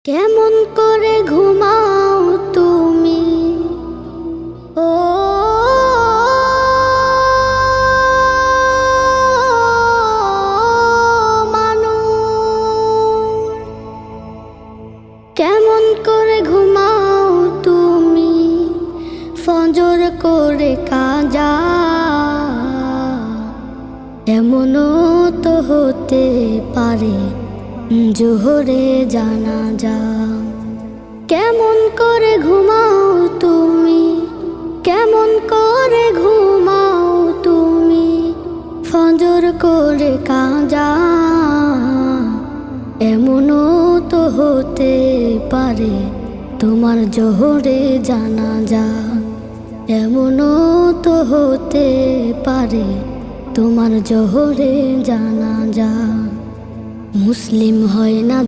কেমন করে ঘুমাও তুমি ও মানুষ, কেমন করে ঘুমাও তুমি ফজর করে কাজা, এমনও তো হতে পারে জোহরে জানাজা। কেমন করে ঘুমাও তুমি, কেমন করে ঘুমাও তুমি ফজর করে কাজা, এমনও তো হতে পারে তোমার জোহরে জানাজা, এমনও তো হতে পারে তোমার জোহরে জানাজা। মুসলিম হয় না